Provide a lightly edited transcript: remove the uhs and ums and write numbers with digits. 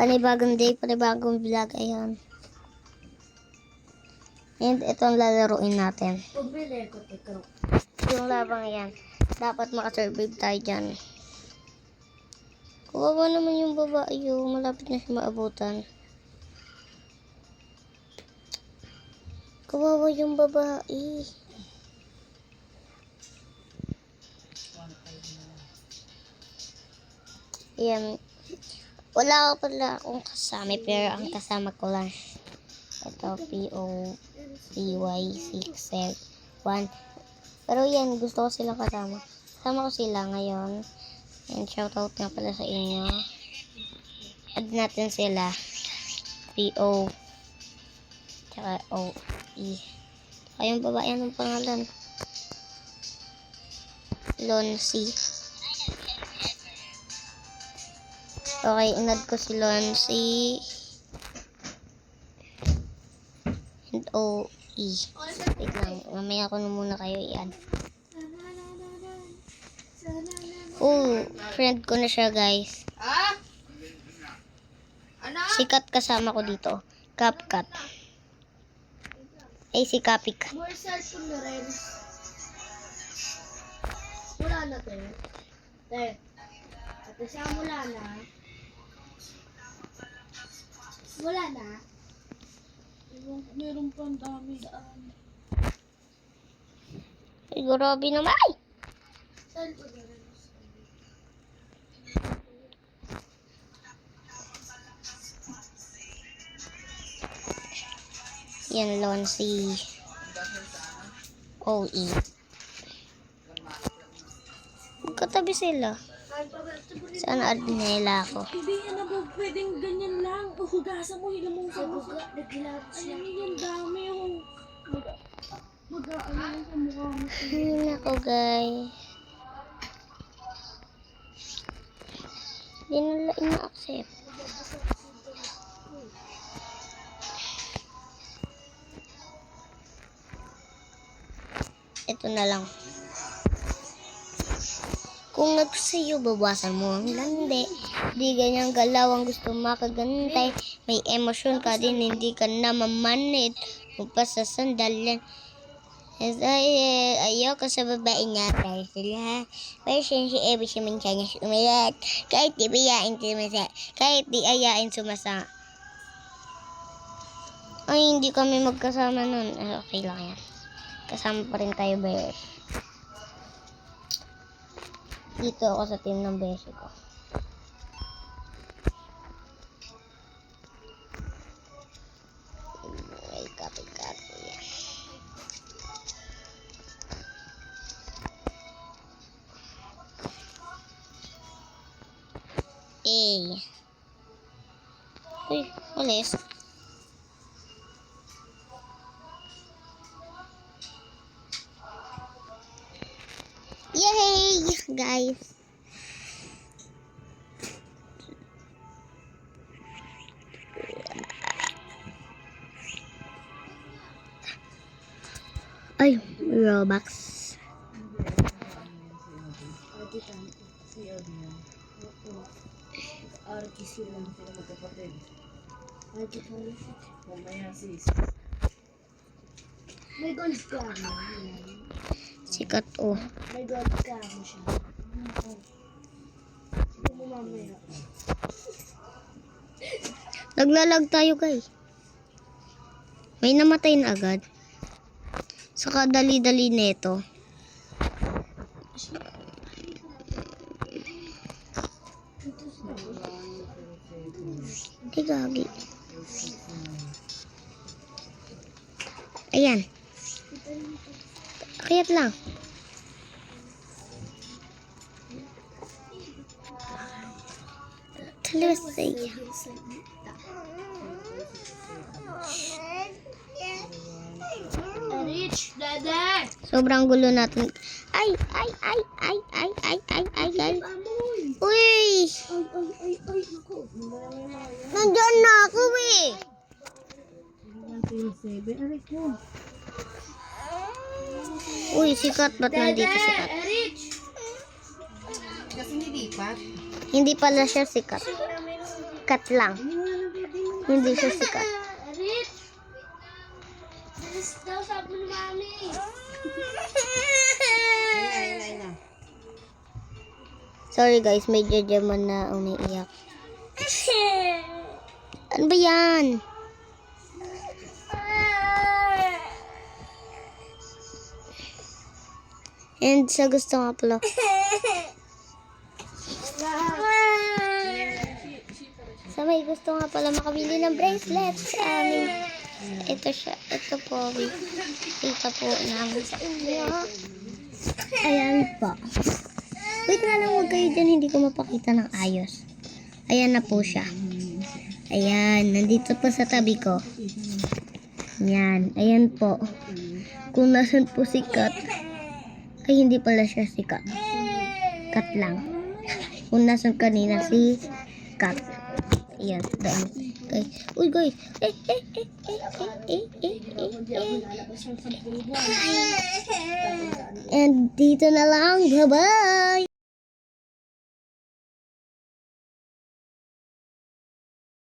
Panibagong day, panibagong vlog. Ayan. And ito ang lalaroin natin. Yung labang yan. Dapat makasurvive tayo dyan. Kawawa naman yung babae yung malapit na siya maabutan. Kawawa yung babae. Ayan. Wala ko pala akong kasama, pero ang kasama ko lang ito, POPY671. Pero yan, gusto ko silang kasama. Kasama ko sila ngayon. And shoutout nga pala sa inyo. Add natin sila. PO tsaka OE. Ayong babae, anong pangalan? Loncy. Okay, inad ko si Loncy and OE. Wait lang, mamaya ko na muna kayo i-add. Oh, friend ko na siya, guys. Sikat kasama ko dito. CapCut. Ay, si Capic. More cellphone na rin. Wala na, te. Ate siya, wala na. Wala na. Meron pang dami daan. Ay, grabe naman. Ay! Saan ko na rin? Yan, Loncy. OE. Magkatabi sila. Sana add nila ako. Hindi yan na pwedeng ganyan lang. Hugasan mo, hilang mo sa mukha. Alam mo yung dami yung mag-aano sa mukha mo. Ayun ako, guys. Hindi nila ina-accept. Ito na lang. Kung nagsiyo, babasan mo ang landi. Di ganyang galaw ang gusto makagantay. May emosyon ka din, hindi ka na mamanit. Magpas sa sandalan. Ayaw ka sa babae nga tayo sila. Pero siya ebi siya minsan niya umilat. Kahit di bayain sumasa. Kahit di ayain sumasa. Ay, hindi kami magkasama nun. Okay lang yan. Kasama pa rin tayo, bears. Dito ako sa team ng beshi ko. Ay, copy. Eh. Uy, alis. Yay, guys. Ay, Robux. May gold ka mo. Sikat, oh. May gold ka mo siya. Sige mo mamaya. Naglalag tayo, guys. May namatay na agad. Saka dali-dali neto. Ay, gagi. Ayan. Kayat lang. Talusay. Rich, dada! Sobrang gulo natin. Ay. Uy! Ay, ako. Nandyan na ako, eh. Uy, sikat. Ba't nandito sikat? Rich! Kasi hindi pa. Hindi pala siya sikat. Kat lang. Hindi siya sikat. Arit! Alis daw, sabi ni Mami. Sorry guys, may jajaman na umiiyak. Ano ba yan? And sa gusto nga pala. Sa may gusto nga pala makabili ng bracelet sa amin. Ito siya. Ito po. Ito po namin sa inyo. Ayan po. Wait nga lang, huwag kayo dyan. Hindi ko mapakita ng ayos. Ayan na po siya. Ayan. Nandito po sa tabi ko. Ayan. Ayan po. Kung nasan po si Kat, ay hindi pala siya si Kat. Kat lang. Kung nasan kanina si Kat. Ayan. Doon. Okay. Uy guys. And dito na lang. Bye-bye.